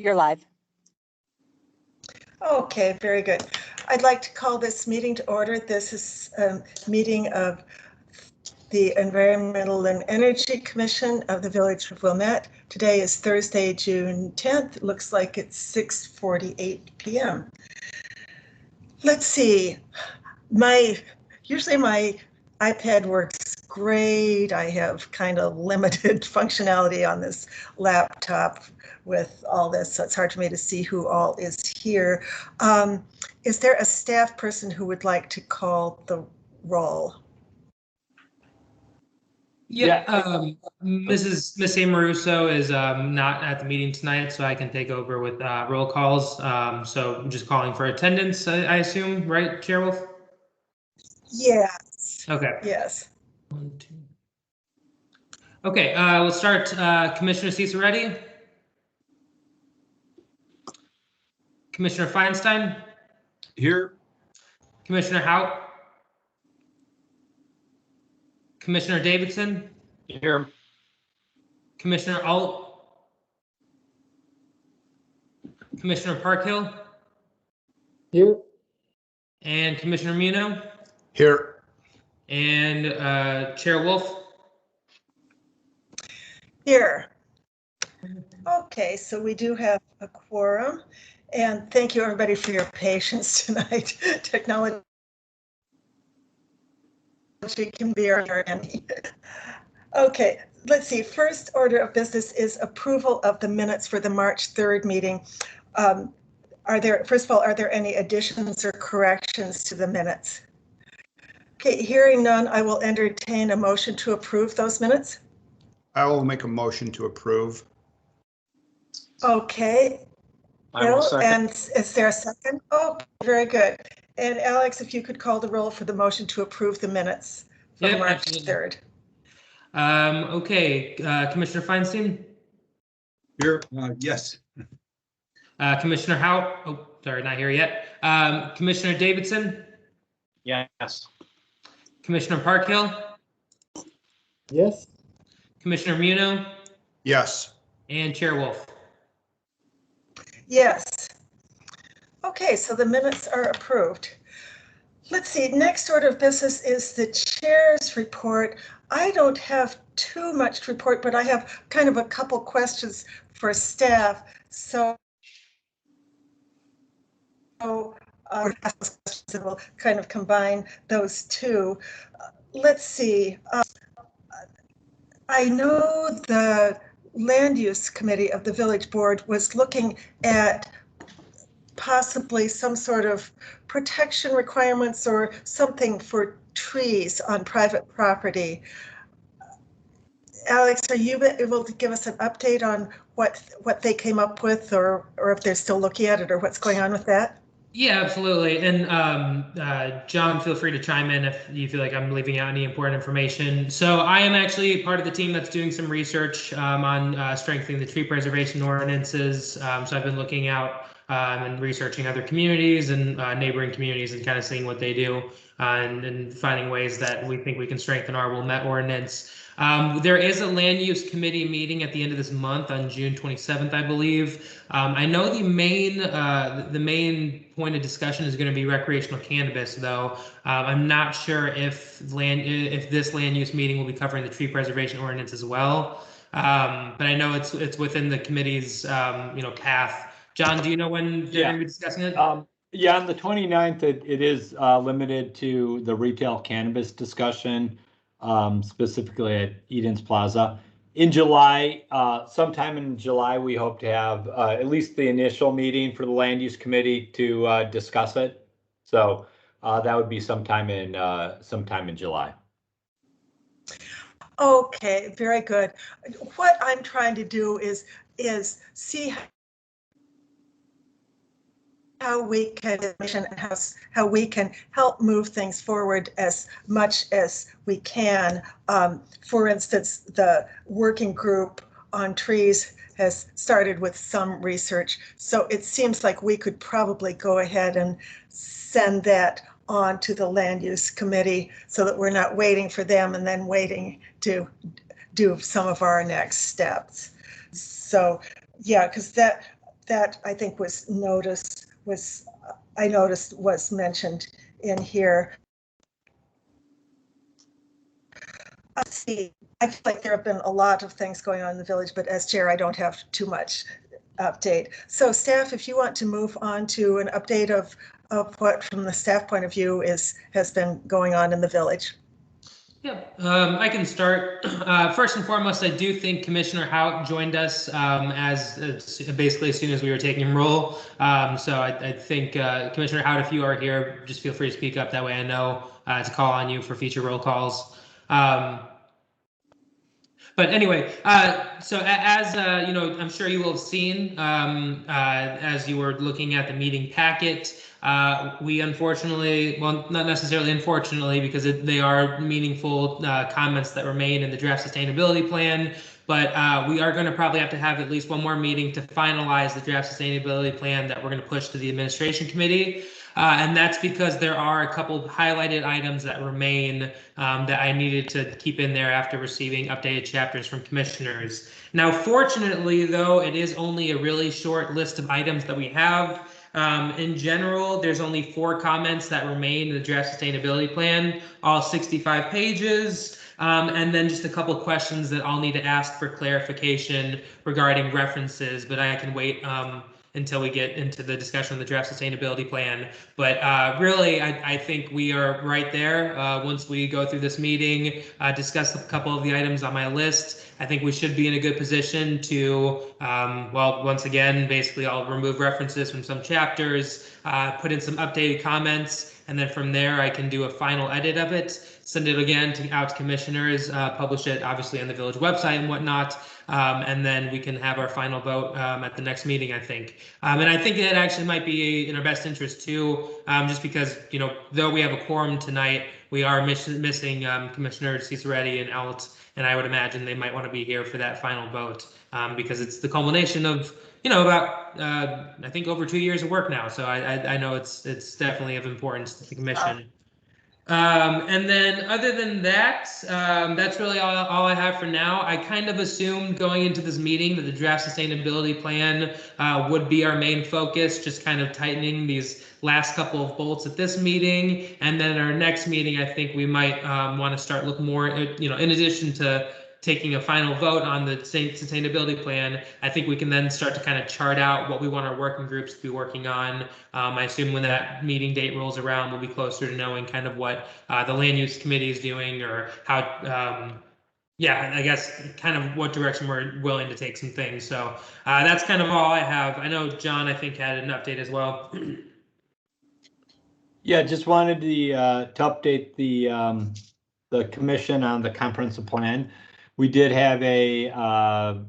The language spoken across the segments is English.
You're live. Okay, very good. I'd like to call this meeting to order. This is a meeting of the Environmental and Energy Commission of the Village of Wilmette. Today is Thursday, June 10th. It looks like it's 6:48 p.m. Let's see. Usually my iPad works great. I have kind of limited functionality on this laptop with all this, so it's hard for me to see who all is here. Is there a staff person who would like to call the roll? Miss Amoruso is not at the meeting tonight, so I can take over with roll calls. So I'm just calling for attendance, I assume, right, Chair Wolf? Yes. Okay. Yes. 1, 2. Okay, we'll start. Commissioner Ciceretti? Commissioner Feinstein? Here. Commissioner Hout? Commissioner Davidson? Here. Commissioner Alt? Commissioner Parkhill? Here. And Commissioner Muno? Here. And Chair Wolf? Here. Okay, so we do have a quorum, and thank you everybody for your patience tonight. Technology can be our enemy. Okay, let's see. First order of business is approval of the minutes for the March 3rd meeting. First of all, are there any additions or corrections to the minutes? Okay, hearing none, I will entertain a motion to approve those minutes. I will make a motion to approve. Okay. Bill, and is there a second? Oh, very good. And Alex, if you could call the roll for the motion to approve the minutes from March 3rd. Okay, Commissioner Feinstein? Here. Yes. Commissioner Hout? Oh, sorry, not here yet. Commissioner Davidson? Yes. Commissioner Parkhill? Yes. Commissioner Muno? Yes. And Chair Wolf? Yes. Okay, so the minutes are approved. Let's see, next order of business is the chair's report. I don't have too much to report, but I have kind of a couple questions for staff. So we'll kind of combine those two. Let's see. I know the land use committee of the village board was looking at possibly some sort of protection requirements or something for trees on private property. Alex, are you able to give us an update on what they came up with, or if they're still looking at it, or what's going on with that? Yeah, absolutely. And John, feel free to chime in if you feel like I'm leaving out any important information. So I am actually part of the team that's doing some research on strengthening the tree preservation ordinances. So I've been looking out and researching other communities and neighboring communities and kind of seeing what they do and finding ways that we think we can strengthen our Wilmette ordinance. There is a land use committee meeting at the end of this month on June 27th, I believe. I know the main point of discussion is going to be recreational cannabis, though. I'm not sure if this land use meeting will be covering the tree preservation ordinance as well. But I know it's within the committee's path. John, do you know when they're going to be discussing it? Yeah, on the 29th, it is limited to the retail cannabis discussion, specifically at Eden's Plaza. In July, sometime in July, we hope to have at least the initial meeting for the land use committee to discuss it. So that would be sometime in July. Okay, very good. What I'm trying to do is see how we can how we can help move things forward as much as we can. For instance, the working group on trees has started with some research, so it seems like we could probably go ahead and send that on to the land use committee so that we're not waiting for them and then waiting to do some of our next steps. So yeah, because that I think I noticed was mentioned in here. I feel like there have been a lot of things going on in the village, but as chair, I don't have too much update. So staff, if you want to move on to an update of what from the staff point of view has been going on in the village. Yeah, I can start. First and foremost, I do think Commissioner Hout joined us basically as soon as we were taking roll. So I think Commissioner Hout, if you are here, just feel free to speak up. That way I know to call on you for future roll calls. But anyway, so as you know, I'm sure you will have seen as you were looking at the meeting packet, we unfortunately, well, not necessarily unfortunately, because they are meaningful comments that were made in the draft sustainability plan, but we are going to probably have to have at least one more meeting to finalize the draft sustainability plan that we're going to push to the administration committee. And that's because there are a couple of highlighted items that remain that I needed to keep in there after receiving updated chapters from commissioners. Now, fortunately, though, it is only a really short list of items that we have. In general, there's only 4 comments that remain in the draft sustainability plan, all 65 pages. And then just a couple of questions that I'll need to ask for clarification regarding references, but I can wait until we get into the discussion of the draft sustainability plan. But really, I think we are right there. Once we go through this meeting, discuss a couple of the items on my list, I think we should be in a good position to, well, once again, basically I'll remove references from some chapters, put in some updated comments, and then from there I can do a final edit of it, send it again out to commissioners, publish it obviously on the village website and whatnot, and then we can have our final vote at the next meeting, I think. And I think that actually might be in our best interest too, just because, you know, though we have a quorum tonight, we are missing Commissioner Ciceretti and Alt, and I would imagine they might want to be here for that final vote because it's the culmination of, you know, about I think over 2 years of work now. So I know it's definitely of importance to the commission. And then other than that, that's really all I have for now. I kind of assumed going into this meeting that the draft sustainability plan would be our main focus, just kind of tightening these last couple of bolts at this meeting. And then our next meeting, I think we might want to start looking more, you know, in addition to taking a final vote on the sustainability plan, I think we can then start to kind of chart out what we want our working groups to be working on. I assume when that meeting date rolls around, we'll be closer to knowing kind of what the land use committee is doing or how, yeah, I guess kind of what direction we're willing to take some things. So that's kind of all I have. I know John, I think, had an update as well. Yeah, just wanted to update the commission on the comprehensive plan. We did have a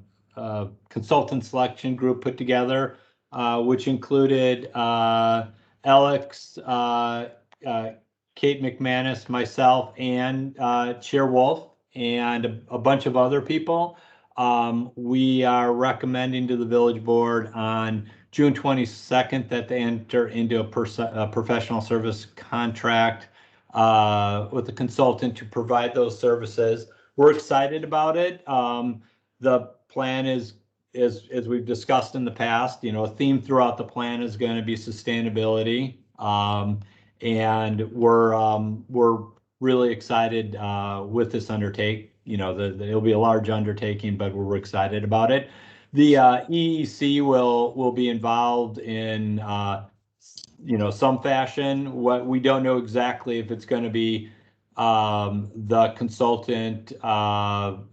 consultant selection group put together, which included Alex, Kate McManus, myself, and Chair Wolf, and a bunch of other people. We are recommending to the village board on June 22nd that they enter into a professional service contract with a consultant to provide those services. We're excited about it. The plan is, as we've discussed in the past, you know, a theme throughout the plan is going to be sustainability. And we're really excited with this undertaking. You know, it'll be a large undertaking, but we're excited about it. The EEC will be involved in you know, some fashion. What we don't know exactly if it's going to be the consultant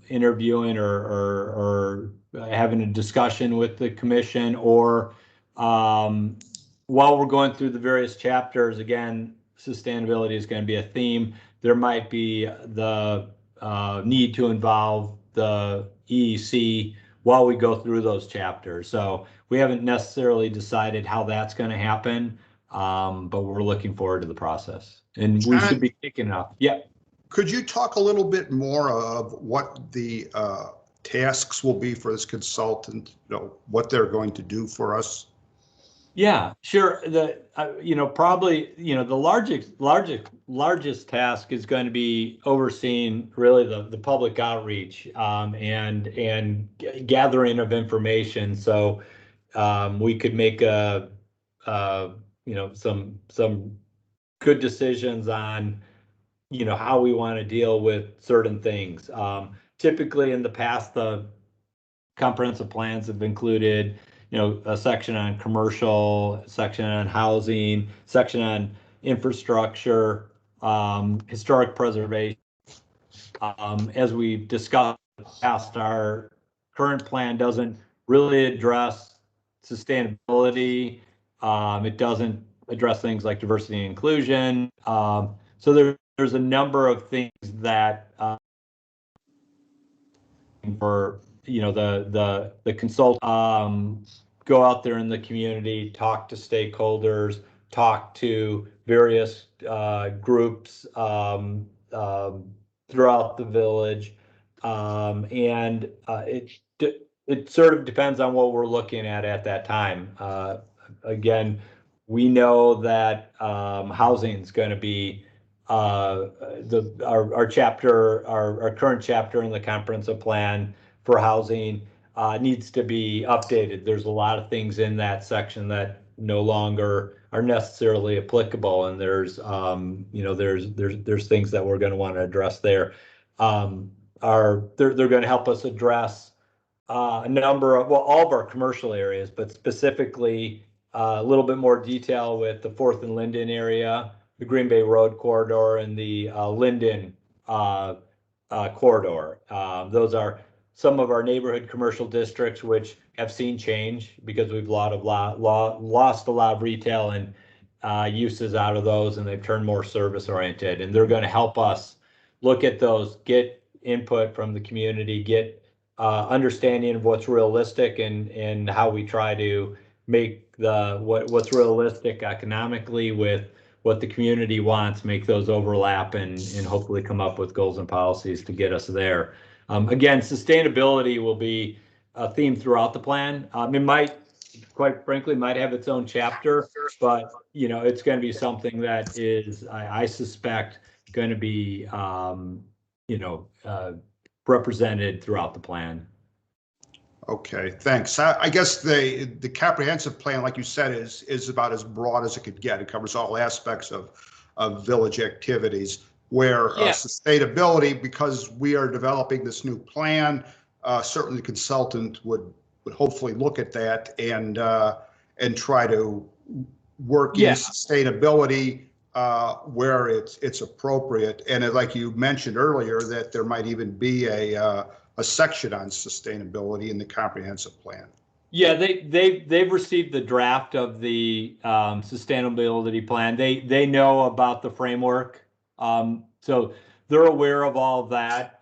interviewing or having a discussion with the commission, or while we're going through the various chapters, again, sustainability is going to be a theme. There might be the need to involve the EEC while we go through those chapters. So we haven't necessarily decided how that's going to happen, but we're looking forward to the process, and we should be kicking up. Yeah. Could you talk a little bit more of what the tasks will be for this consultant, you know, what they're going to do for us? Yeah, sure. The you know, probably, you know, the largest task is going to be overseeing really the public outreach and gathering of information. So we could make some good decisions on, how we want to deal with certain things. Typically in the past, the comprehensive plans have included, a section on commercial, section on housing, section on infrastructure, historic preservation. As we've discussed in the past, our current plan doesn't really address sustainability. It doesn't address things like diversity and inclusion. So there's a number of things that for the consult go out there in the community, talk to stakeholders, talk to various groups throughout the village, and it sort of depends on what we're looking at that time. Again, we know that housing is going to be our current chapter in the comprehensive plan for housing needs to be updated. There's a lot of things in that section that no longer are necessarily applicable, and there's there's things that we're going to want to address there. They're going to help us address a number of, all of our commercial areas, but specifically a little bit more detail with the 4th and Linden area, the Green Bay Road corridor, and the Linden corridor. Those are some of our neighborhood commercial districts, which have seen change because we've lost a lot of retail and uses out of those, and they've turned more service oriented. And they're going to help us look at those, get input from the community, get understanding of what's realistic, and how we try to make what's realistic economically with what the community wants, make those overlap, and hopefully come up with goals and policies to get us there. Again, sustainability will be a theme throughout the plan. It might, quite frankly, might have its own chapter, but it's going to be something that is, I suspect, going to be represented throughout the plan. Okay, thanks. I guess the comprehensive plan, like you said, is about as broad as it could get. It covers all aspects of village activities, where sustainability, because we are developing this new plan, certainly the consultant would hopefully look at that and try to work in sustainability where it's appropriate. And like you mentioned earlier, that there might even be a section on sustainability in the comprehensive plan. Yeah, they've received the draft of the sustainability plan. They know about the framework, so they're aware of all of that.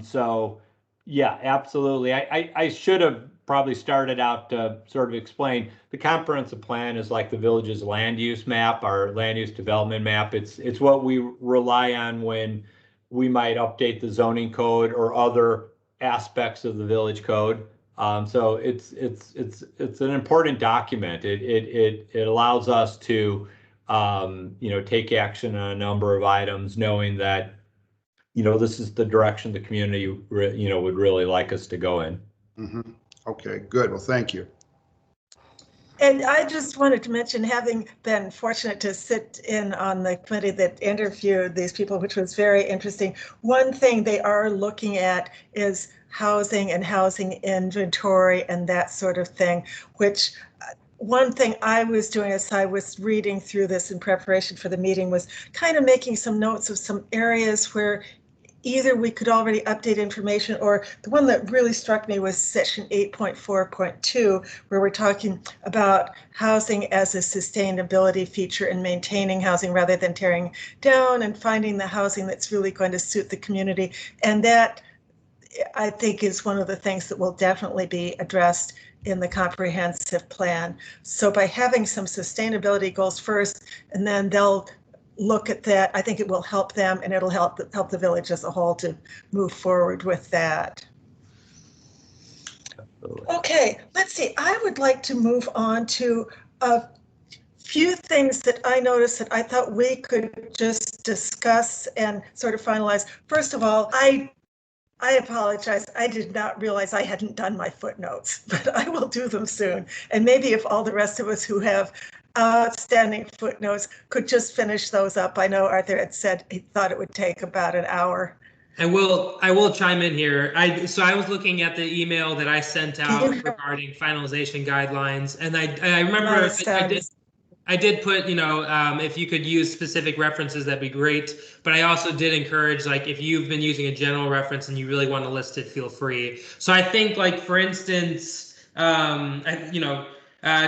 So yeah, absolutely. I should have probably started out to sort of explain the comprehensive plan is like the village's land use map, our land use development map. It's what we rely on when we might update the zoning code or other aspects of the village code. So it's an important document. It allows us to take action on a number of items, knowing that this is the direction the community would really like us to go in. Mm-hmm. Okay, good. Well, thank you. And I just wanted to mention, having been fortunate to sit in on the committee that interviewed these people, which was very interesting. One thing they are looking at is housing and housing inventory and that sort of thing, which one thing I was doing as I was reading through this in preparation for the meeting was kind of making some notes of some areas where either we could already update information, or the one that really struck me was section 8.4.2, where we're talking about housing as a sustainability feature and maintaining housing rather than tearing down, and finding the housing that's really going to suit the community. And that, I think, is one of the things that will definitely be addressed in the comprehensive plan. So by having some sustainability goals first, and then they'll look at that, I think it will help them, and it'll help the village as a whole to move forward with that. Okay, let's see. I would like to move on to a few things that I noticed that I thought we could just discuss and sort of finalize. First of all, I I apologize. I did not realize I hadn't done my footnotes, but I will do them soon. And maybe if all the rest of us who have outstanding footnotes could just finish those up. I know Arthur had said he thought it would take about an hour. I will chime in here. So I was looking at the email that I sent out regarding finalization guidelines, and I remember I did put, if you could use specific references, that'd be great. But I also did encourage, like, if you've been using a general reference and you really want to list it, feel free. So I think, like, for instance,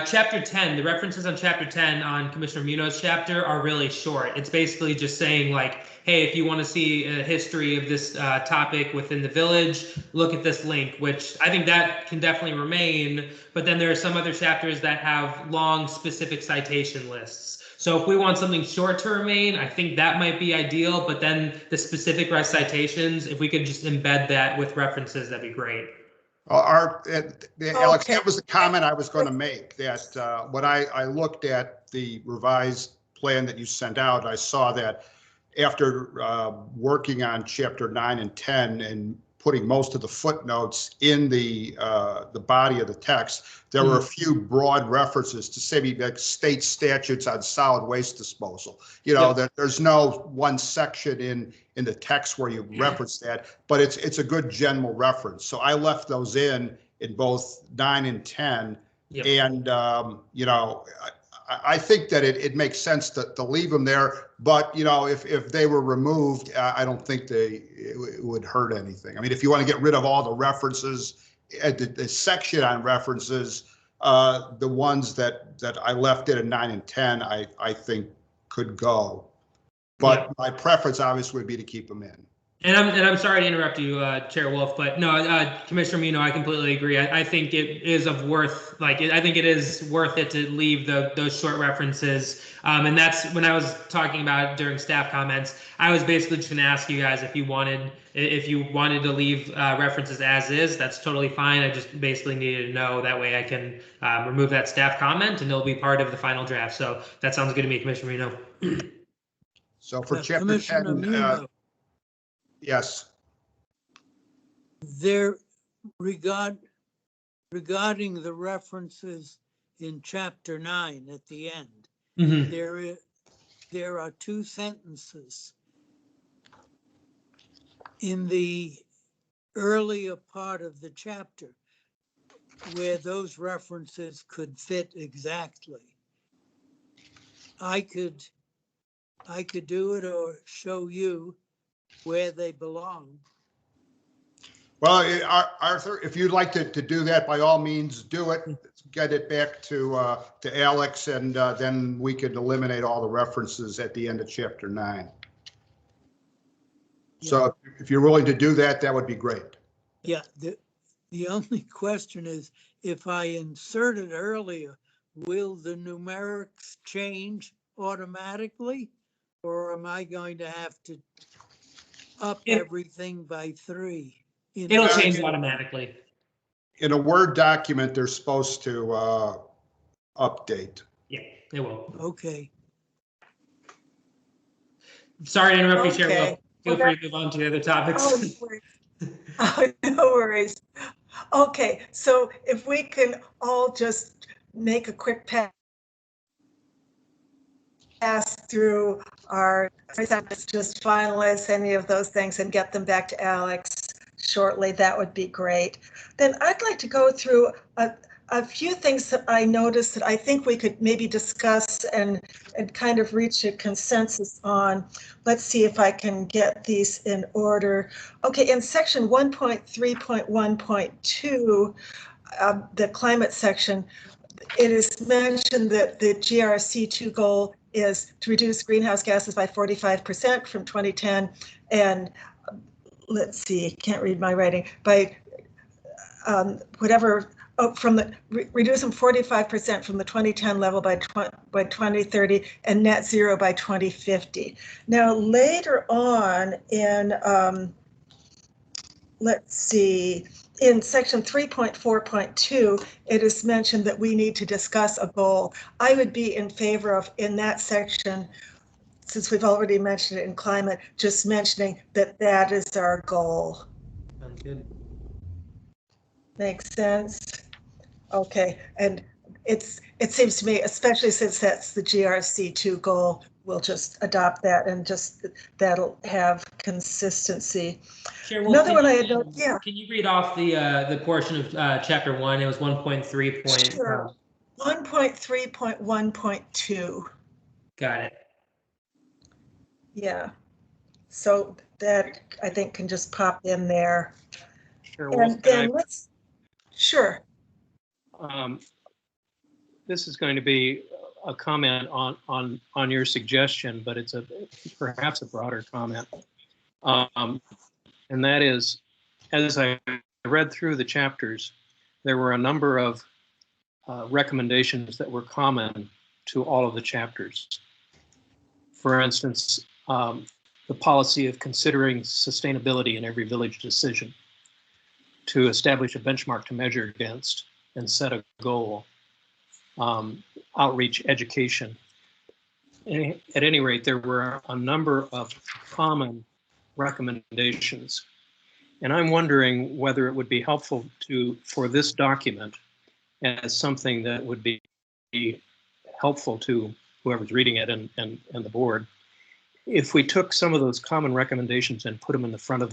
Chapter 10, the references on Chapter 10 on Commissioner Munoz chapter are really short. It's basically just saying, like, hey, if you want to see a history of this topic within the village, look at this link, which I think that can definitely remain. But then there are some other chapters that have long specific citation lists. So if we want something short to remain, I think that might be ideal. But then the specific citations, if we could just embed that with references, that'd be great. Alex, that was the comment I was going to make, that when I looked at the revised plan that you sent out, I saw that after working on Chapter 9 and 10 and putting most of the footnotes in the body of the text, there were a few broad references to say like state statutes on solid waste disposal. That there's no one section in the text where you reference that, but it's a good general reference. So I left those in both 9 and 10, and I think that it makes sense to leave them there, but if they were removed, I don't think it would hurt anything. I mean, if you want to get rid of all the references, the section on references, the ones that I left in 9 and 10, I think could go, but my preference obviously would be to keep them in. And I'm sorry to interrupt you, Chair Wolf, but no, Commissioner Muno, I completely agree. I think it is worth it to leave those short references. And that's when I was talking about during staff comments. I was basically just going to ask you guys if you wanted to leave references as is. That's totally fine. I just basically needed to know, that way I can remove that staff comment and it'll be part of the final draft. So that sounds good to me, Commissioner Muno. So for Chapter 10. Yes. Regarding the references in Chapter 9 at the end, there are two sentences in the earlier part of the chapter where those references could fit exactly. I could do it or show you where they belong. Well, Arthur, if you'd like to do that, by all means, do it. Let's get it back to Alex, and then we could eliminate all the references at the end of Chapter 9. Yeah. So if you're willing to do that, that would be great. Yeah, the only question is, if I insert it earlier, will the numerics change automatically, or am I going to have to up everything by 3? It'll change automatically. In a Word document, they're supposed to update. Yeah, it will. Okay. Sorry to interrupt you, Chair. Feel free to move on to the other topics. No worries. Okay, so if we can all just make a quick pass through our just finalize any of those things and get them back to Alex shortly, that would be great. Then I'd like to go through a few things that I noticed that I think we could maybe discuss and kind of reach a consensus on. Let's see if I can get these in order. Okay, in section 1.3.1.2, the climate section, it is mentioned that the GRC2 goal is to reduce greenhouse gases by 45% from 2010, and let's see, can't read my writing, by reduce them 45% from the 2010 level by 2030 and net zero by 2050. Now later on in, let's see, in section 3.4.2, it is mentioned that we need to discuss a goal. I would be in favor of, in that section, since we've already mentioned it in climate, just mentioning that that is our goal. good. Makes sense. Okay, and it seems to me, especially since that's the GRC2 goal, we'll just adopt that and just that'll have consistency. Sure. Well, Another one I had noted, yeah. Can you read off the portion of chapter 1? It was 1.3. Sure. 1.3.1.2. Got it. Yeah. So that I think can just pop in there. Sure. Well, And then let's, sure. This is going to be a comment on your suggestion, but it's perhaps a broader comment. And that is, as I read through the chapters, there were a number of recommendations that were common to all of the chapters. For instance, the policy of considering sustainability in every village decision, to establish a benchmark to measure against and set a goal, outreach, education. At any rate, there were a number of common recommendations. And I'm wondering whether it would be helpful for this document as something that would be helpful to whoever's reading it and the board, if we took some of those common recommendations and put them in the front of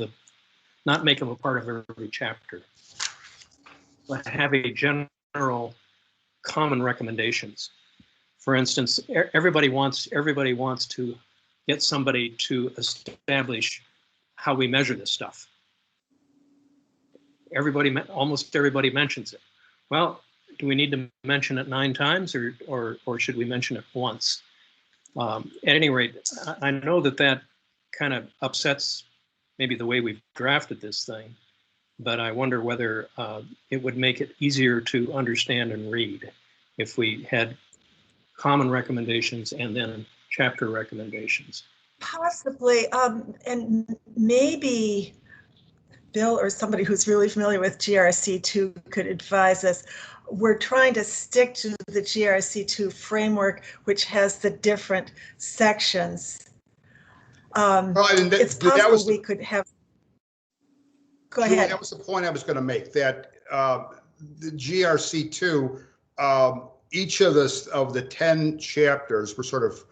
not make them a part of every chapter, but have a general common recommendations. For instance, everybody wants to get somebody to establish how we measure this stuff. Almost everybody mentions it. Well, do we need to mention it 9 times or should we mention it once? At any rate, I know that kind of upsets maybe the way we've drafted this thing, but I wonder whether it would make it easier to understand and read if we had common recommendations and then chapter recommendations. Possibly, and maybe Bill or somebody who's really familiar with GRC2 could advise us. We're trying to stick to the GRC2 framework, which has the different sections. It's possible we could have. Go ahead. That was the point I was going to make, that the GRC2, each of the 10 chapters were sort of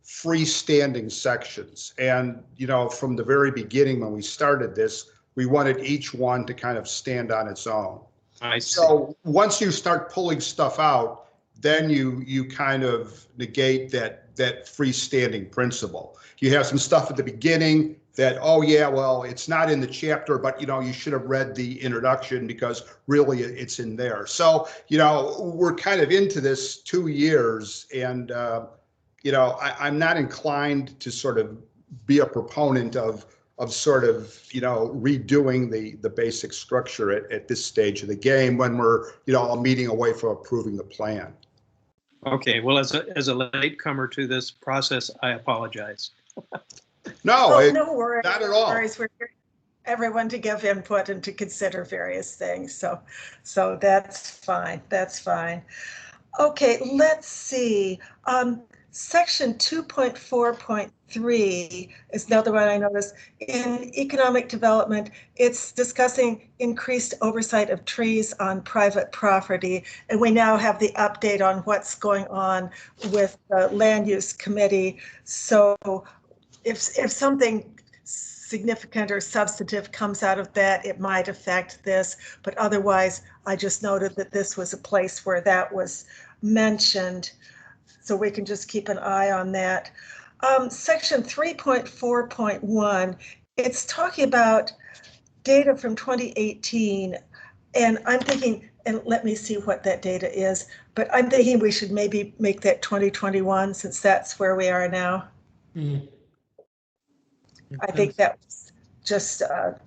freestanding sections. And, from the very beginning when we started this, we wanted each one to kind of stand on its own. I see. So once you start pulling stuff out, then you kind of negate that freestanding principle. You have some stuff at the beginning that, oh yeah, well, it's not in the chapter, but you should have read the introduction because really it's in there. So, we're kind of into this 2 years, and I'm not inclined to sort of be a proponent of sort of, redoing the basic structure at this stage of the game when we're, a meeting away from approving the plan. Okay, well, as a latecomer to this process, I apologize. No, no worries. Not at all. We're here for everyone to give input and to consider various things. So that's fine. That's fine. Okay, let's see. Section 2.4.3 is another one I noticed. In economic development, it's discussing increased oversight of trees on private property. And we now have the update on what's going on with the land use committee. So if something significant or substantive comes out of that, it might affect this. But otherwise, I just noted that this was a place where that was mentioned. So we can just keep an eye on that. Section 3.4.1, it's talking about data from 2018. And I'm thinking, and let me see what that data is, but I'm thinking we should maybe make that 2021 since that's where we are now. Mm-hmm. I think that was just a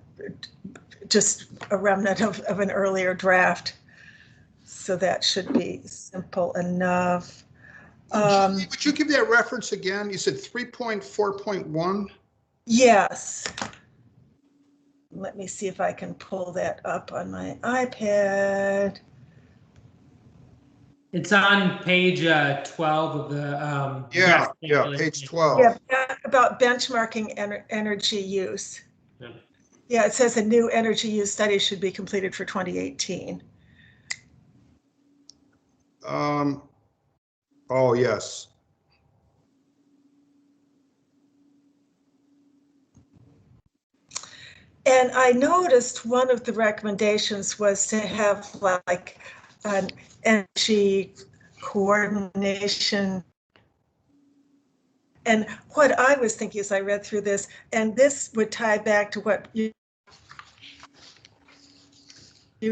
remnant of an earlier draft. So that should be simple enough. Would you give that reference again? You said 3.4.1? Yes. Let me see if I can pull that up on my iPad. It's on page 12 of the. Yeah, page 12. Yeah, about benchmarking energy use. Yeah, it says a new energy use study should be completed for 2018. Oh, yes. And I noticed one of the recommendations was to have like an energy coordination. And what I was thinking as I read through this, and this would tie back to what you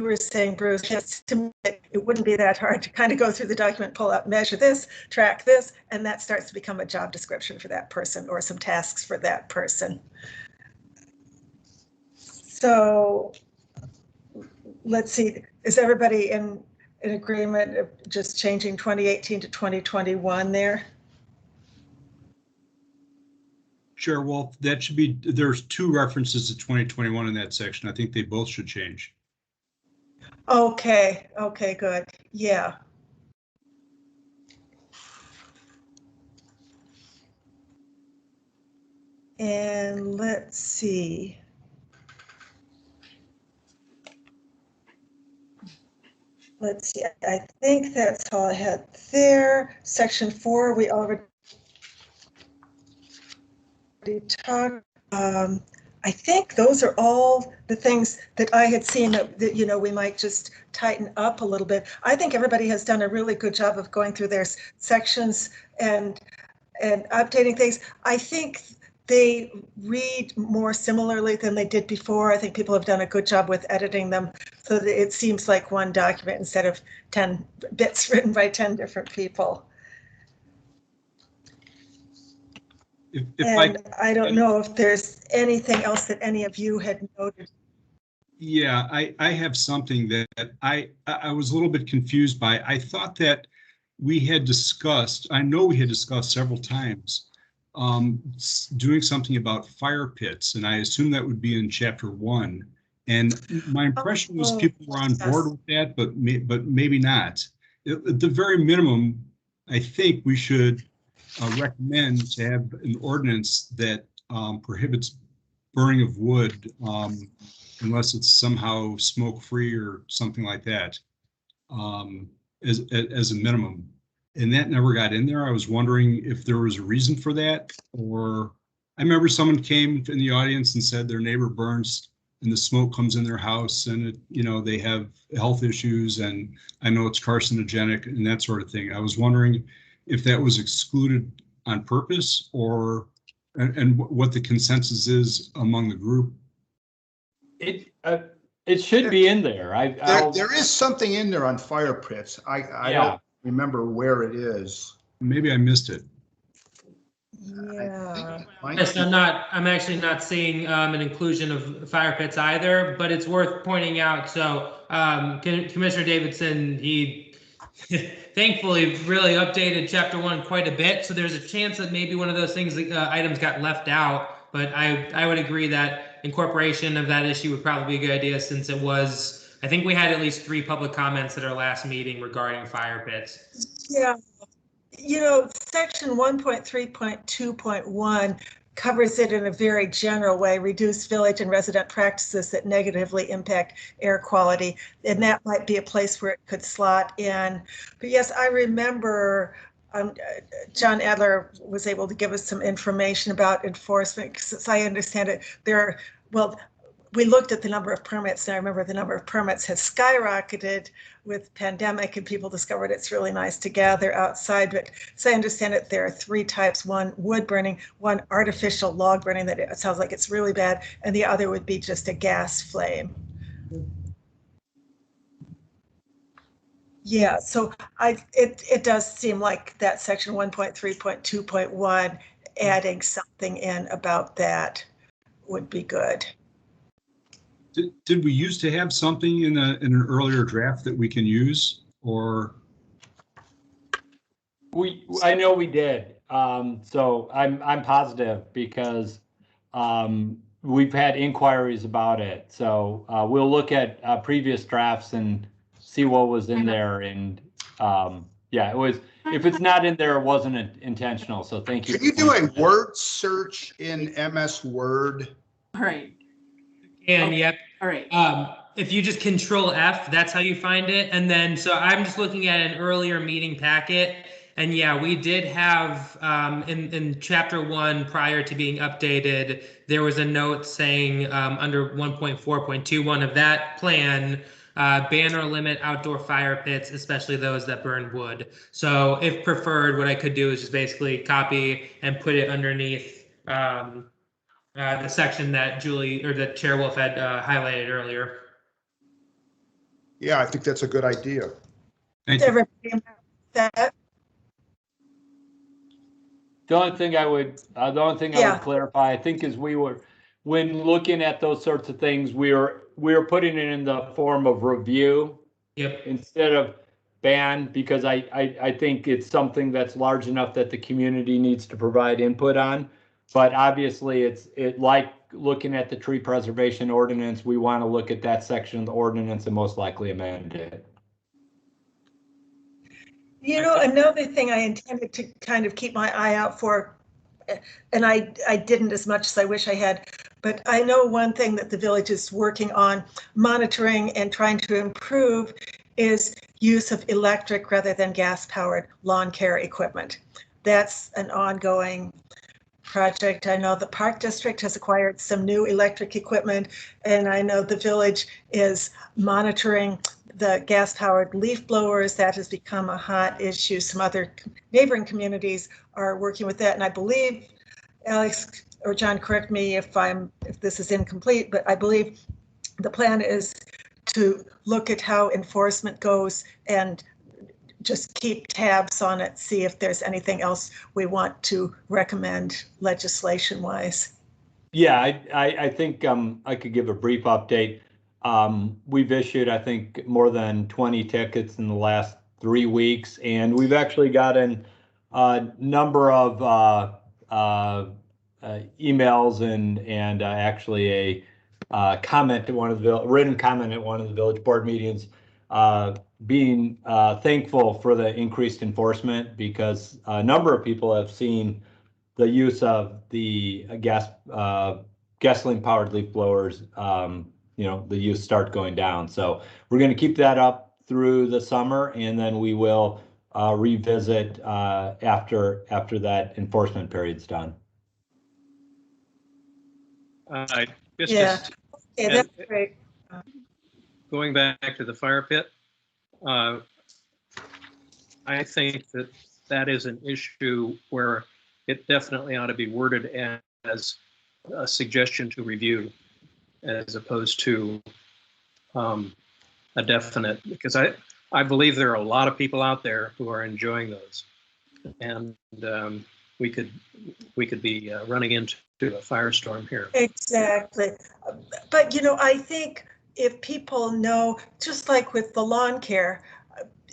were saying, Bruce, just to me, it wouldn't be that hard to kind of go through the document, pull up, measure this, track this, and that starts to become a job description for that person or some tasks for that person. So let's see, is everybody in agreement of just changing 2018 to 2021 there? Sure. Well, that should be, there's 2 references to 2021 in that section. I think they both should change. Okay, okay, good. Yeah. And let's see. Let's see, I think that's all I had there. Section 4, we already talked. I think those are all the things that I had seen that, you know, we might just tighten up a little bit. I think everybody has done a really good job of going through their sections and updating things. I think they read more similarly than they did before. I think people have done a good job with editing them so that it seems like one document instead of 10 bits written by 10 different people. And I don't know if there's anything else that any of you had noted. Yeah, I have something that I was a little bit confused by. I thought that we had discussed, I know we had discussed several times, doing something about fire pits, and I assume that would be in chapter 1. And my impression was people were on board with that, but maybe not. At the very minimum, I think we should recommend to have an ordinance that prohibits burning of wood unless it's somehow smoke-free or something like that, as a minimum. And that never got in there. I was wondering if there was a reason for that, or I remember someone came in the audience and said their neighbor burns and the smoke comes in their house and it, you know, they have health issues and I know it's carcinogenic and that sort of thing. I was wondering if that was excluded on purpose or and what the consensus is among the group. It should be in there. There is something in there on fire pits. I don't remember where it is. Maybe I missed it. Yeah. Yes, I'm actually not seeing an inclusion of fire pits either, but it's worth pointing out. So Commissioner Davidson, he thankfully really updated chapter 1 quite a bit. So there's a chance that maybe one of those things, items got left out, but I would agree that incorporation of that issue would probably be a good idea since it was, I think we had at least 3 public comments at our last meeting regarding fire pits. Yeah. You know, section 1.3.2.1 covers it in a very general way, reduce village and resident practices that negatively impact air quality. And that might be a place where it could slot in. But yes, I remember John Adler was able to give us some information about enforcement, because as I understand it, we looked at the number of permits, and I remember the number of permits has skyrocketed with pandemic, and people discovered it's really nice to gather outside. But as I understand it, there are 3 types: one wood burning, one artificial log burning that it sounds like it's really bad, and the other would be just a gas flame. Yeah, so it does seem like that section 1.3.2.1, adding something in about that would be good. Did we used to have something in an earlier draft that we can use, or? I know we did. So I'm positive because we've had inquiries about it. So we'll look at previous drafts and see what was in there. And yeah, it was. If it's not in there, it wasn't intentional. So thank you. Can you do a word search in MS Word? Right. And yep. All right. If you just Control F, that's how you find it. And then, so I'm just looking at an earlier meeting packet. And yeah, we did have in chapter 1, prior to being updated, there was a note saying under 1.4.21 of that plan, ban or limit outdoor fire pits, especially those that burn wood. So if preferred, what I could do is just basically copy and put it underneath the section that Julie or that Chair Wolf had highlighted earlier. Yeah, I think that's a good idea. Thank you. Everybody that? The only thing I would clarify, I think, is when looking at those sorts of things, we were putting it in the form of review. Yep. Instead of ban, because I think it's something that's large enough that the community needs to provide input on. But obviously, it like looking at the tree preservation ordinance, we want to look at that section of the ordinance and most likely amend it. You know, another thing I intended to kind of keep my eye out for, and I didn't as much as I wish I had, but I know one thing that the village is working on monitoring and trying to improve is use of electric rather than gas-powered lawn care equipment. That's an ongoing project. I know the Park District has acquired some new electric equipment, and I know the village is monitoring the gas-powered leaf blowers. That has become a hot issue. Some other neighboring communities are working with that, and I believe, Alex or John, correct me if this is incomplete, but I believe the plan is to look at how enforcement goes and just keep tabs on it, see if there's anything else we want to recommend legislation-wise. Yeah, I think I could give a brief update. We've issued, I think, more than 20 tickets in the last 3 weeks, and we've actually gotten a number of emails and actually a comment at written comment at one of the village board meetings, being thankful for the increased enforcement, because a number of people have seen the use of the gasoline powered leaf blowers, the use start going down. So we're going to keep that up through the summer, and then we will revisit after that enforcement period's done. That's great. Going back to the fire pit, I think that is an issue where it definitely ought to be worded as a suggestion to review, as opposed to a definite, because I believe there are a lot of people out there who are enjoying those, and we could be running into a firestorm here. Exactly. But, I think if people know, just like with the lawn care,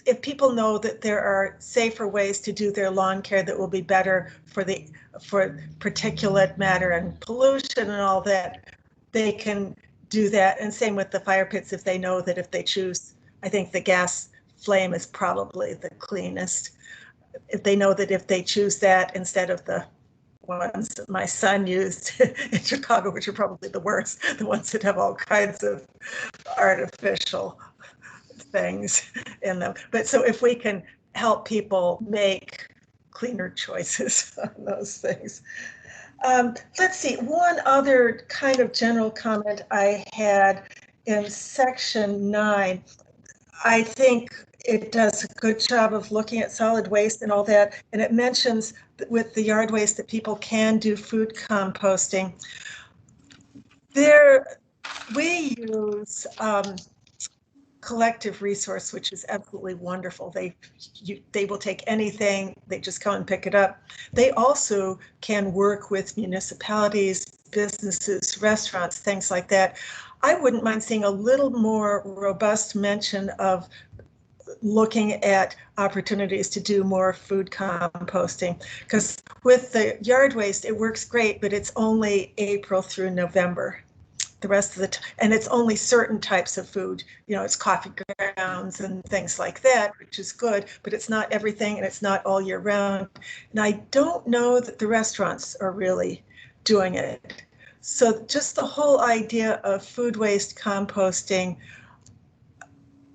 if people know that there are safer ways to do their lawn care that will be better for particulate matter and pollution and all that, they can do that. And same with the fire pits, if they know that if they choose, I think the gas flame is probably the cleanest. If they know that if they choose that instead of the ones that my son used in Chicago, which are probably the worst, the ones that have all kinds of artificial things in them. But so if we can help people make cleaner choices on those things. Let's see, one other kind of general comment I had in section 9. I think it does a good job of looking at solid waste and all that, and it mentions with the yard waste that people can do food composting. We use collective resource, which is absolutely wonderful. They will take anything, they just come and pick it up. They also can work with municipalities, businesses, restaurants, things like that. I wouldn't mind seeing a little more robust mention of looking at opportunities to do more food composting, because with the yard waste, it works great, but it's only April through November. The rest of the time, and it's only certain types of food, it's coffee grounds and things like that, which is good, but it's not everything, and it's not all year round. And I don't know that the restaurants are really doing it. So just the whole idea of food waste composting,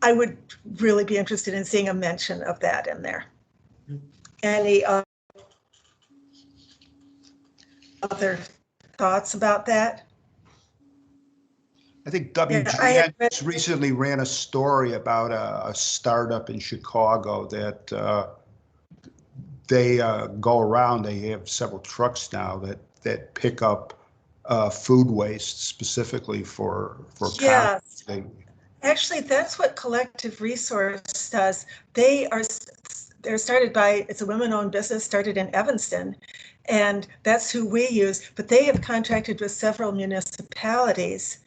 I would really be interested in seeing a mention of that in there. Any other thoughts about that? I think Yeah, WGN recently ran a story about a startup in Chicago that they go around. They have several trucks now that pick up food waste specifically for yes. composting. Actually, that's what Collective Resource does. They're started by, it's a women-owned business started in Evanston, and that's who we use, but they have contracted with several municipalities.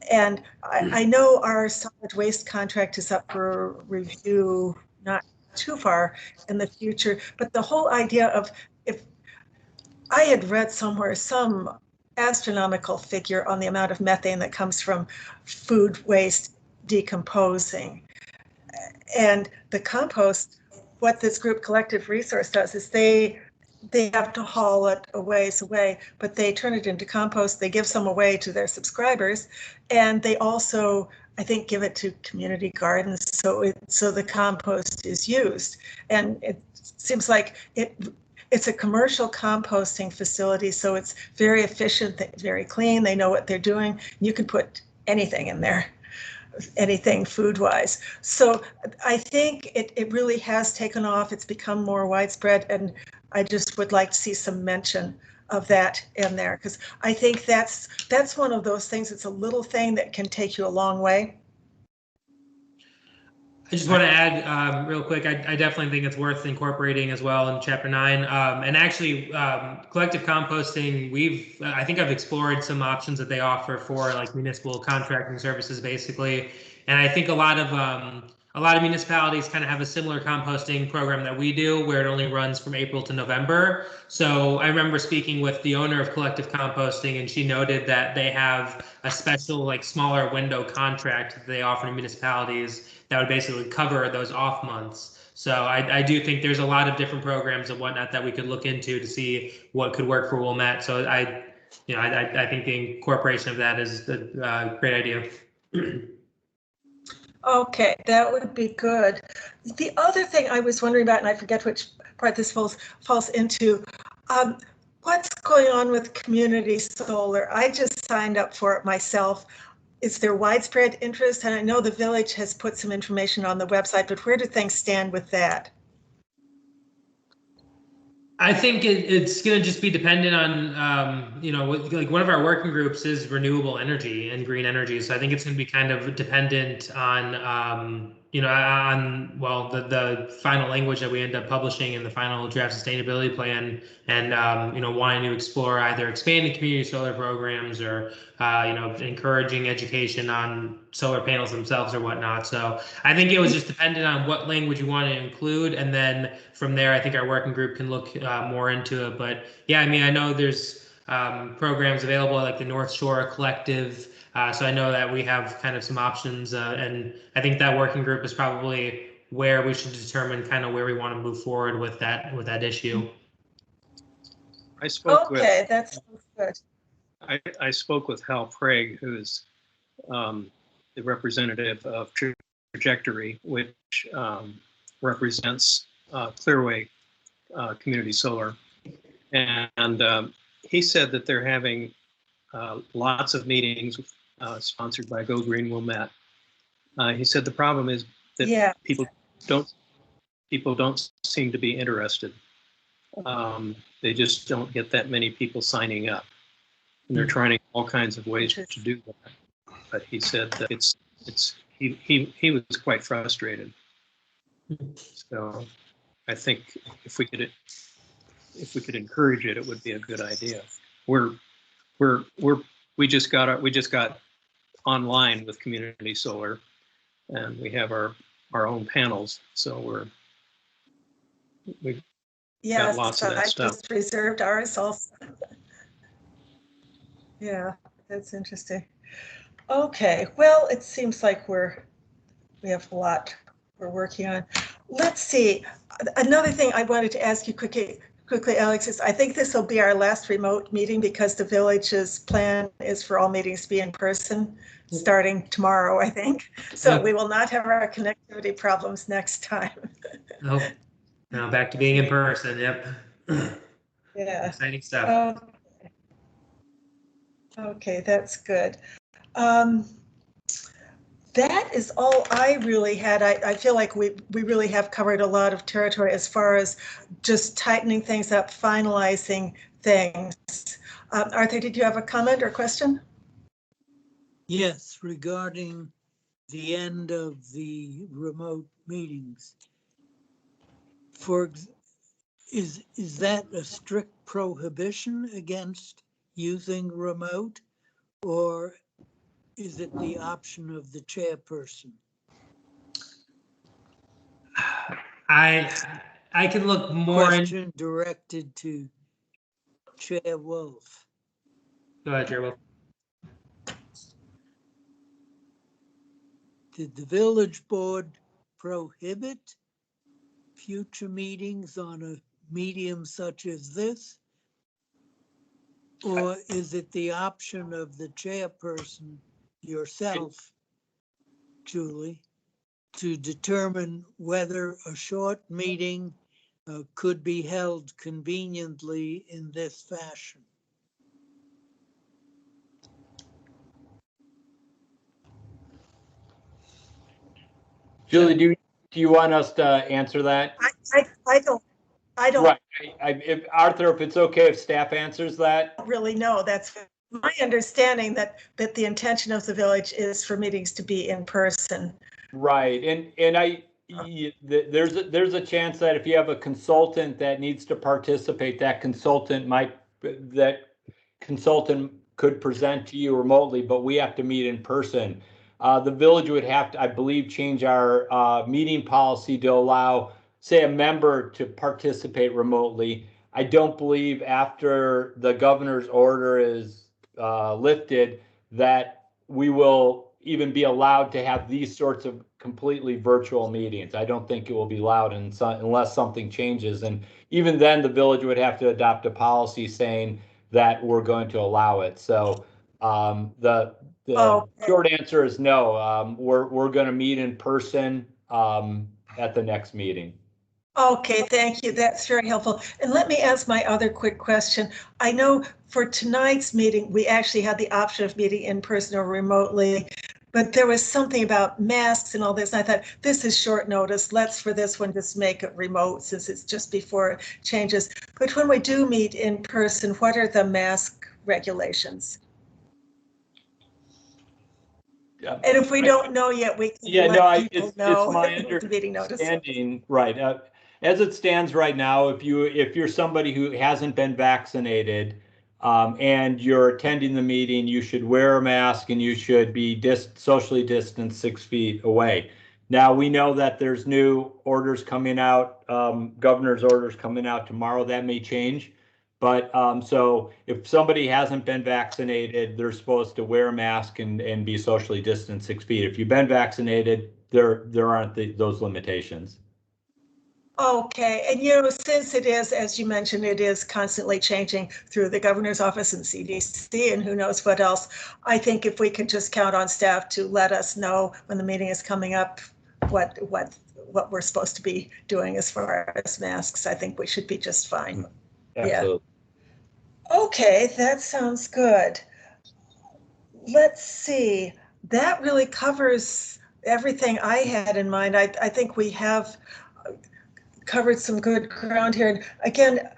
And I know our solid waste contract is up for review not too far in the future, but the whole idea of, if I had read somewhere some astronomical figure on the amount of methane that comes from food waste decomposing. And the compost, what this group Collective Resource does is they have to haul it a ways away, but they turn it into compost. They give some away to their subscribers, and they also, I think, give it to community gardens, so the compost is used. And it seems like it's a commercial composting facility, so it's very efficient, very clean. They know what they're doing. You can put anything in there, anything food-wise. So I think it really has taken off. It's become more widespread, and I just would like to see some mention of that in there, because I think that's one of those things. It's a little thing that can take you a long way. I just want to add real quick, I definitely think it's worth incorporating as well in Chapter 9. And actually, collective composting, I think I've explored some options that they offer for like municipal contracting services, basically. And I think a lot of municipalities kind of have a similar composting program that we do, where it only runs from April to November. So I remember speaking with the owner of Collective Composting, and she noted that they have a special, like, smaller window contract that they offer to municipalities that would basically cover those off months. So I do think there's a lot of different programs and whatnot that we could look into to see what could work for Wilmette. So I think the incorporation of that is a great idea. Okay, that would be good. The other thing I was wondering about, and I forget which part this falls into, what's going on with community solar? I just signed up for it myself. Is there widespread interest? And I know the village has put some information on the website, but where do things stand with that? I think it's going to just be dependent on, like one of our working groups is renewable energy and green energy. So I think it's going to be kind of dependent on, the final language that we end up publishing in the final draft sustainability plan, and, wanting to explore either expanding community solar programs or, encouraging education on solar panels themselves or whatnot. So I think it was just dependent on what language you want to include. And then from there, I think our working group can look more into it. But yeah, I mean, I know there's programs available like the North Shore Collective. So I know that we have kind of some options, and I think that working group is probably where we should determine kind of where we want to move forward with that issue. I spoke with. Okay, that sounds good. I spoke with Hal Prague, who's the representative of Trajectory, which represents Clearway Community Solar, and he said that they're having lots of meetings sponsored by Go Green Wilmette. He said the problem is that people don't seem to be interested. They just don't get that many people signing up, and they're trying all kinds of ways to do that. But he said that he was quite frustrated. So I think if we could encourage it, it would be a good idea. We just got online with community solar, and we have our own panels. So we got lots of that stuff. Just reserved ours also. Yeah, that's interesting. Okay, well, it seems like we have a lot we're working on. Let's see. Another thing I wanted to ask you quickly, quickly, Alex, I think this will be our last remote meeting because the village's plan is for all meetings to be in person starting tomorrow, I think. So Yep. we will not have our connectivity problems next time. Nope. Now back to being in person. Yep. Yeah. Exciting stuff. Okay, that's good. That is all I really had. I feel like we really have covered a lot of territory as far as just tightening things up, finalizing things. Arthur, did you have a comment or question? Yes, regarding the end of the remote meetings. Is that a strict prohibition against using remote, or is it the option of the chairperson? I can look more Question directed to Chair Wolf. Go ahead, Chair Wolf. Did the village board prohibit future meetings on a medium such as this? Or is it the option of the chairperson, yourself, Julie, to determine whether a short meeting could be held conveniently in this fashion? Julie, do you want us to answer that? I don't Right. If Arthur, if it's okay if staff answers that. really know. That's my understanding that the intention of the village is for meetings to be in person. Right, and there's a chance that if you have a consultant that needs to participate, that consultant could present to you remotely, but we have to meet in person. The village would have to, I believe, change our meeting policy to allow, say, a member to participate remotely. I don't believe after the governor's order is lifted that we will even be allowed to have these sorts of completely virtual meetings. I don't think it will be allowed unless something changes. And even then, the village would have to adopt a policy saying that we're going to allow it. So the short answer is no. We're going to meet in person at the next meeting. Okay, thank you. That's very helpful. And let me ask my other quick question. I know for tonight's meeting, we actually had the option of meeting in person or remotely, but there was something about masks and all this. And I thought, this is short notice. Let's, for this one, just make it remote since it's just before it changes. But when we do meet in person, what are the mask regulations? And if we don't know yet, we can let people know. It's my understanding, right. As it stands right now, if you're somebody who hasn't been vaccinated and you're attending the meeting, you should wear a mask and you should be socially distanced 6 feet away. Now, we know that there's new orders coming out, governor's orders coming out tomorrow. That may change. But so if somebody hasn't been vaccinated, they're supposed to wear a mask and be socially distanced 6 feet. If you've been vaccinated, there aren't those limitations. Okay, and since it is, as you mentioned, it is constantly changing through the governor's office and CDC and who knows what else, I think if we could just count on staff to let us know when the meeting is coming up, what we're supposed to be doing as far as masks, I think we should be just fine. Absolutely. Yeah. Okay, that sounds good. Let's see. That really covers everything I had in mind. I think we have covered some good ground here. And again,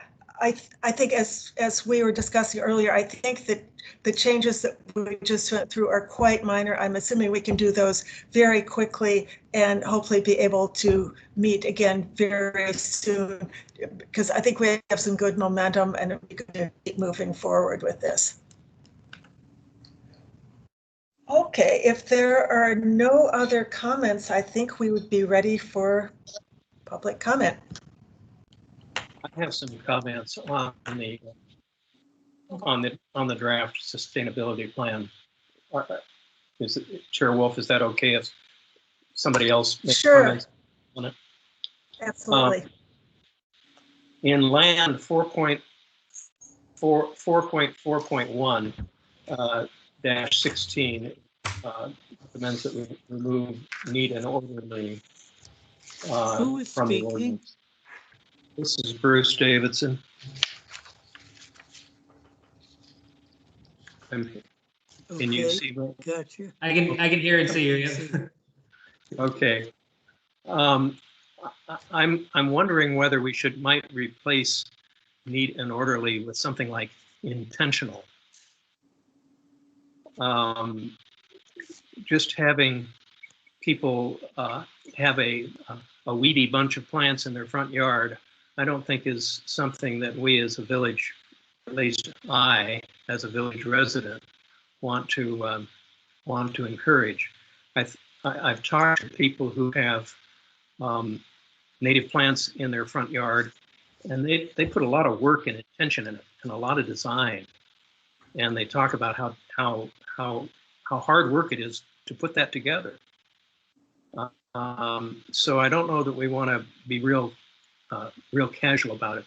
I think as we were discussing earlier, I think that the changes that we just went through are quite minor. I'm assuming we can do those very quickly and hopefully be able to meet again very soon, because I think we have some good momentum and we can keep moving forward with this. Okay, if there are no other comments, I think we would be ready for public comment. I have some comments on the draft sustainability plan. Chair Wolf, is that okay if somebody else makes comments on it? Absolutely. In land 4.4.1 dash 16 recommends that we remove neat and orderly Who is from the speaking? ordinance. This is Bruce Davidson. Can you Okay, see me? gotcha. I can hear and see you. Yeah. Okay. I'm wondering whether we might replace neat and orderly with something like intentional. Just having people have a weedy bunch of plants in their front yard, I don't think is something that we as a village, at least I as a village resident, want to encourage. I've talked to people who have native plants in their front yard, and they put a lot of work and attention in it and a lot of design, and they talk about how hard work it is to put that together. So I don't know that we want to be real casual about it.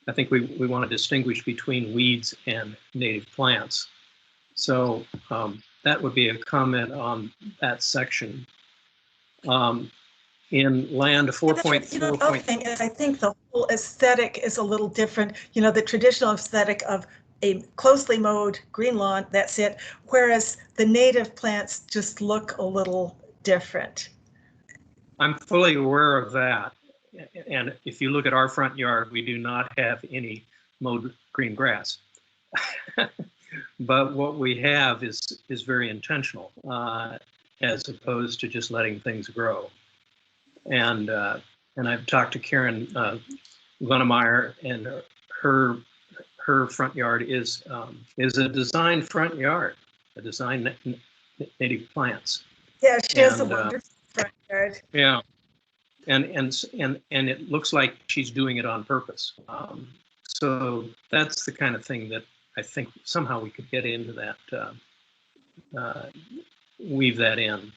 I think we want to distinguish between weeds and native plants. So that would be a comment on that section. In land 4.4. You know, the other thing is I think the whole aesthetic is a little different. You know, the traditional aesthetic of a closely mowed green lawn, that's it. Whereas the native plants just look a little different. I'm fully aware of that. And if you look at our front yard, we do not have any mowed green grass. But what we have is very intentional, as opposed to just letting things grow. And I've talked to Karen Gunnemeyer, and her front yard is a designed front yard, a designed native plants. Yeah, she has a wonderful front yard. Yeah, and it looks like she's doing it on purpose. So that's the kind of thing that I think somehow we could get into that, weave that in.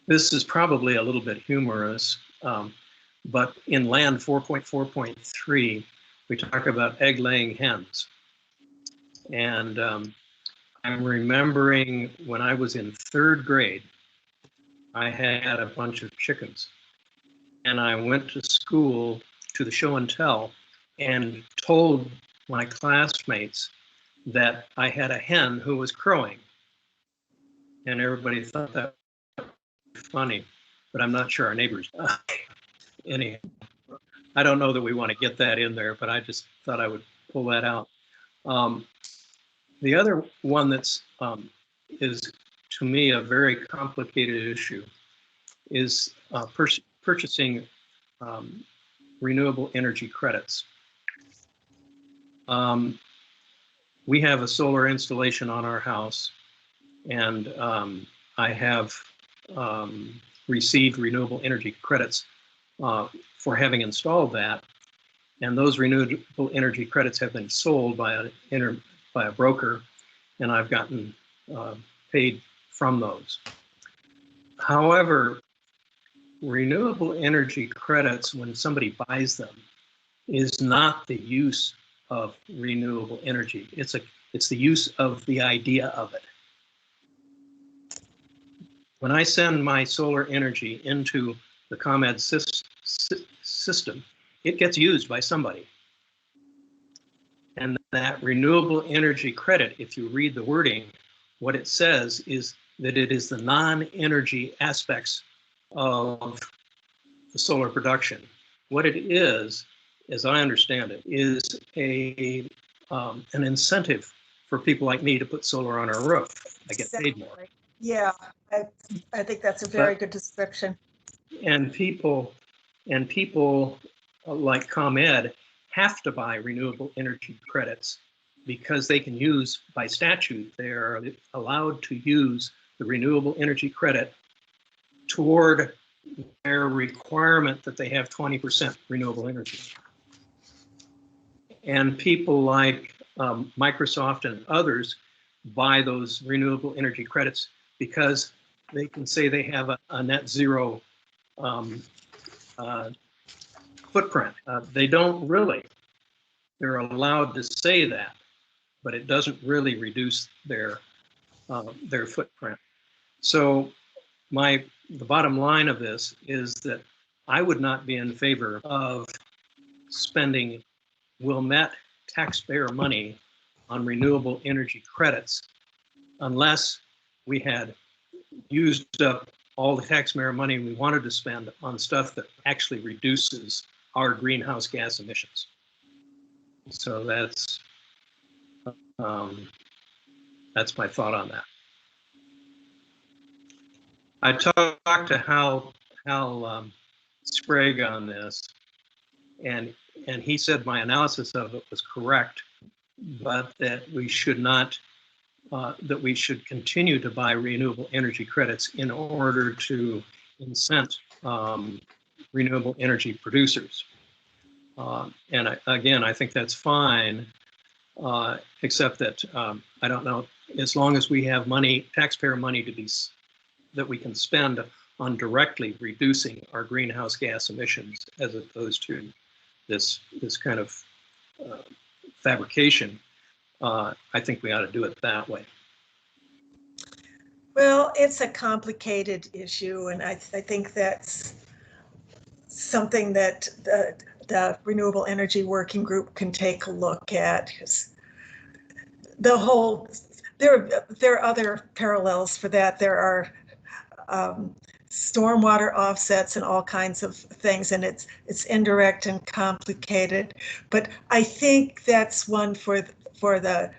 This is probably a little bit humorous, but in land 4.4.3, we talk about egg-laying hens. And I'm remembering when I was in 3rd grade, I had a bunch of chickens. And I went to school to the show and tell and told my classmates that I had a hen who was crowing. And everybody thought that was funny, but I'm not sure our neighbors. Anyhow, I don't know that we want to get that in there, but I just thought I would pull that out. The other one that's is to me a very complicated issue is purchasing renewable energy credits. We have a solar installation on our house, and I have received renewable energy credits for having installed that. And those renewable energy credits have been sold by a broker, and I've gotten paid from those. However, renewable energy credits, when somebody buys them, is not the use of renewable energy. It's the use of the idea of it. When I send my solar energy into the ComEd system, it gets used by somebody. And that renewable energy credit, if you read the wording, what it says is that it is the non-energy aspects of the solar production. What it is, as I understand it, is an incentive for people like me to put solar on our roof. I get paid more. Yeah, I think that's a very good description. And people like ComEd have to buy renewable energy credits because they can use, by statute, they're allowed to use the renewable energy credit toward their requirement that they have 20% renewable energy. And people like Microsoft and others buy those renewable energy credits because they can say they have a net zero footprint. They don't really. They're allowed to say that, but it doesn't really reduce their footprint. So the bottom line of this is that I would not be in favor of spending Wilmette taxpayer money on renewable energy credits unless we had used up all the taxpayer money we wanted to spend on stuff that actually reduces our greenhouse gas emissions. So that's my thought on that. I talked to Hal Sprague on this, and he said my analysis of it was correct, but that we should not, that we should continue to buy renewable energy credits in order to incent renewable energy producers. And I think that's fine, except that I don't know, as long as we have money, taxpayer money that we can spend on directly reducing our greenhouse gas emissions, as opposed to this kind of fabrication, I think we ought to do it that way. Well, it's a complicated issue, and I think that's something that the Renewable Energy Working Group can take a look at. The whole, there are other parallels for that. There are stormwater offsets and all kinds of things, and it's indirect and complicated. But I think that's one for the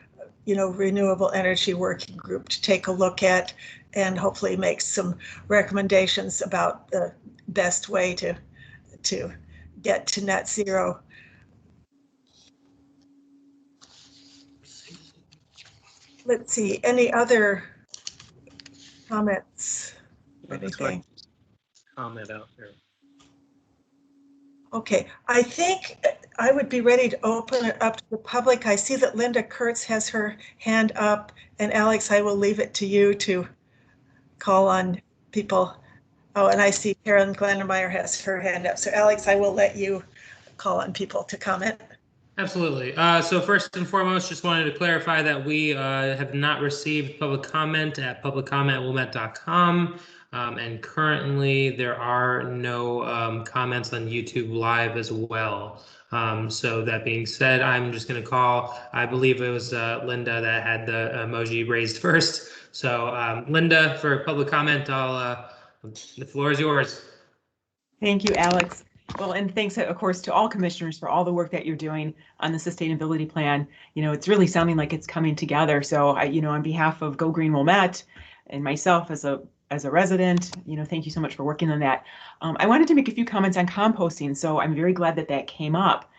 Renewable Energy Working Group to take a look at and hopefully make some recommendations about the best way to get to net zero. Let's see, any other comments? Anything? Comment out there. Okay, I think I would be ready to open it up to the public. I see that Linda Kurtz has her hand up, and Alex, I will leave it to you to call on people. Oh, and I see Karen Glendermeyer has her hand up. So Alex, I will let you call on people to comment. Absolutely. So first and foremost, just wanted to clarify that we have not received public comment at publiccomment@wilmette.com. And currently there are no comments on YouTube Live as well. So that being said, I'm just going to call, I believe it was Linda that had the emoji raised first. So Linda, for public comment, the floor is yours. Thank you, Alex. Well, and thanks, of course, to all commissioners for all the work that you're doing on the sustainability plan. It's really sounding like it's coming together. So I, on behalf of Go Green Wilmette and myself as a resident, thank you so much for working on that. I wanted to make a few comments on composting, so I'm very glad that came up.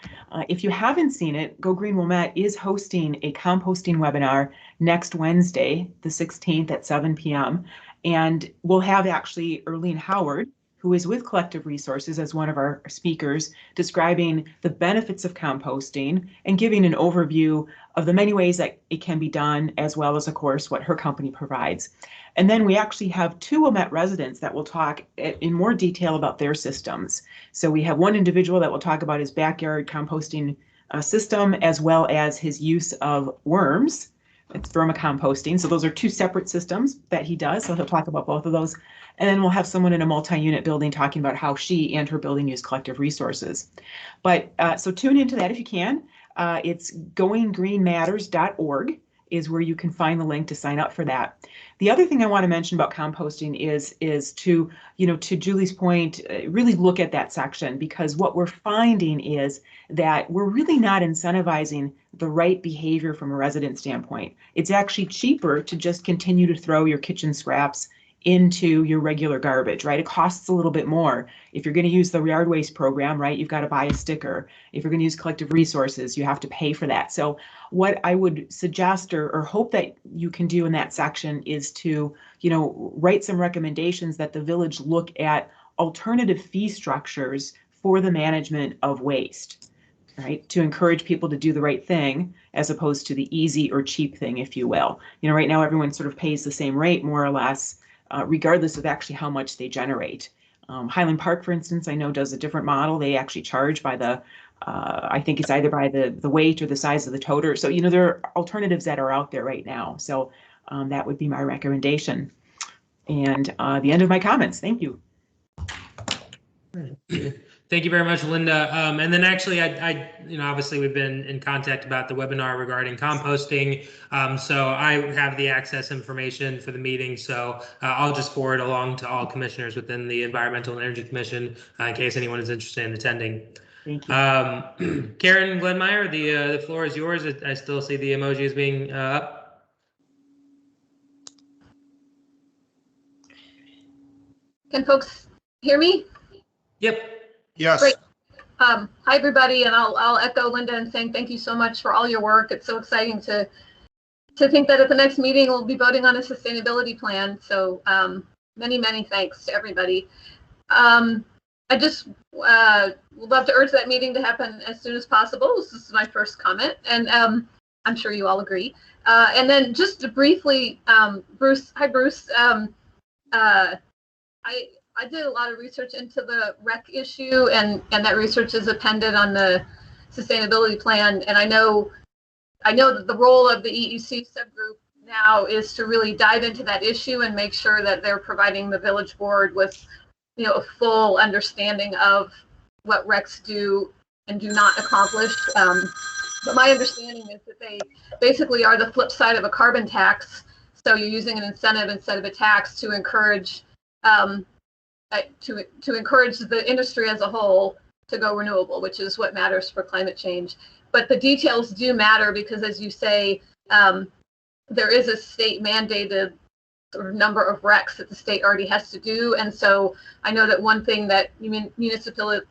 If you haven't seen it, Go Green Wilmette is hosting a composting webinar next Wednesday, the 16th at 7 p.m. And we'll have actually Earlene Howard, who is with Collective Resources, as one of our speakers, describing the benefits of composting and giving an overview of the many ways that it can be done, as well as, of course, what her company provides. And then we actually have 2 Wilmette residents that will talk in more detail about their systems. So we have one individual that will talk about his backyard composting system, as well as his use of worms. It's vermicomposting. So those are 2 separate systems that he does. So he'll talk about both of those. And then we'll have someone in a multi-unit building talking about how she and her building use collective resources. But so tune into that if you can. It's goinggreenmatters.org is where you can find the link to sign up for that. The other thing I want to mention about composting is to, to Julie's point, really look at that section, because what we're finding is that we're really not incentivizing the right behavior from a resident standpoint. It's actually cheaper to just continue to throw your kitchen scraps into your regular garbage, right? It costs a little bit more. If you're going to use the yard waste program, right, you've got to buy a sticker. If you're going to use collective resources, you have to pay for that. So what I would suggest or hope that you can do in that section is to, write some recommendations that the village look at alternative fee structures for the management of waste, right? To encourage people to do the right thing as opposed to the easy or cheap thing, if you will. Right now everyone sort of pays the same rate, more or less, regardless of actually how much they generate. Highland Park, for instance, I know does a different model. They actually charge by the, I think it's either by the weight or the size of the toter. So, there are alternatives that are out there right now. So that would be my recommendation. And the end of my comments. Thank you. Thank you very much, Linda. And then actually, I obviously we've been in contact about the webinar regarding composting. So I have the access information for the meeting. So I'll just forward along to all commissioners within the Environmental and Energy Commission in case anyone is interested in attending. Thank you. Karen Glenmeyer, the floor is yours. I still see the emojis being up. Can folks hear me? Yep. Yes. Great. Hi, everybody, and I'll echo Linda in saying thank you so much for all your work. It's so exciting to think that at the next meeting we'll be voting on a sustainability plan. So many thanks to everybody. I just would love to urge that meeting to happen as soon as possible. This is my first comment, and I'm sure you all agree. And then just to briefly, Bruce, hi Bruce. I did a lot of research into the REC issue, and that research is appended on the sustainability plan. And I know that the role of the EEC subgroup now is to really dive into that issue and make sure that they're providing the village board with, a full understanding of what RECs do and do not accomplish. But my understanding is that they basically are the flip side of a carbon tax. So you're using an incentive instead of a tax to encourage to encourage the industry as a whole to go renewable, which is what matters for climate change. But the details do matter because, as you say, there is a state mandated sort of number of RECs that the state already has to do. And so I know that one thing that municipalities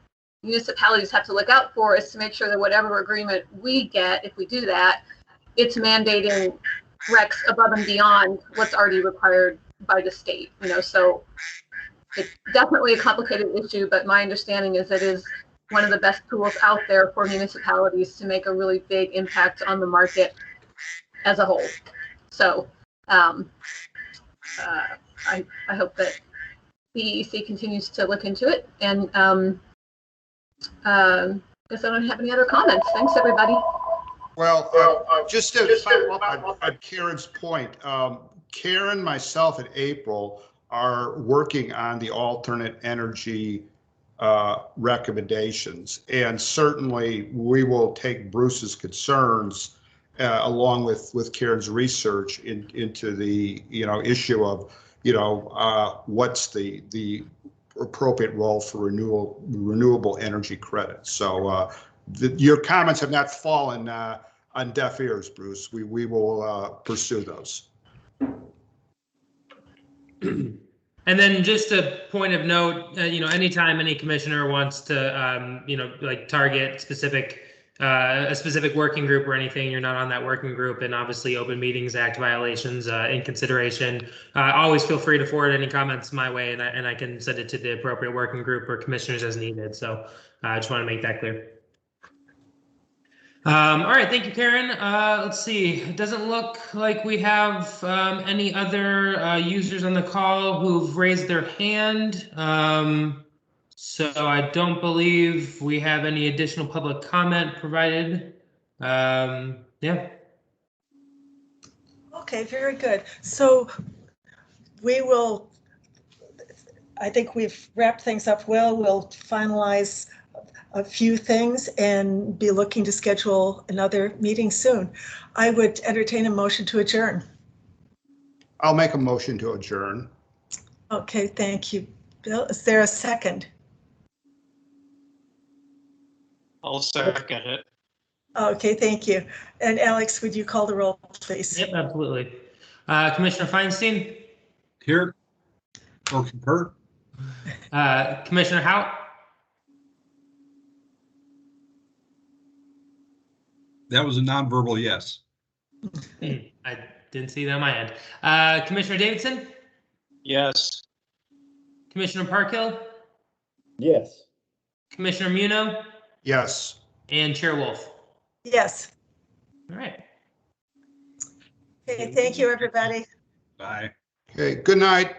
have to look out for is to make sure that whatever agreement we get, if we do that, it's mandating RECs above and beyond what's already required by the state. So it's definitely a complicated issue, but my understanding is it is one of the best tools out there for municipalities to make a really big impact on the market as a whole. So I hope that the EEC continues to look into it. And I guess I don't have any other comments. Thanks, everybody. Well, just to follow up on Karen's point, Karen, myself, and April are working on the alternate energy recommendations, and certainly we will take Bruce's concerns along with Karen's research into the issue of what's the appropriate role for renewable energy credits. So your comments have not fallen on deaf ears, Bruce. We will pursue those. And then just a point of note, anytime any commissioner wants to, target a specific working group or anything, you're not on that working group, and obviously Open Meetings Act violations in consideration, always feel free to forward any comments my way, and I can send it to the appropriate working group or commissioners as needed. So I just want to make that clear. All right, thank you, Karen. Let's see. It doesn't look like we have any other users on the call who've raised their hand. So I don't believe we have any additional public comment provided. Yeah. Okay, very good. So we will, I think we've wrapped things up well. We'll finalize a few things and be looking to schedule another meeting soon. I would entertain a motion to adjourn. I'll make a motion to adjourn. Okay, thank you, Bill. Is there a second? I'll second it. Okay, thank you. And Alex, would you call the roll, please? Yep, absolutely. Commissioner Feinstein? Here. Or concur. Commissioner Hout? That was a nonverbal yes. I didn't see that on my end. Commissioner Davidson? Yes. Commissioner Parkhill? Yes. Commissioner Muno? Yes. And Chair Wolf? Yes. All right. Okay, thank you, everybody. Bye. Okay, good night.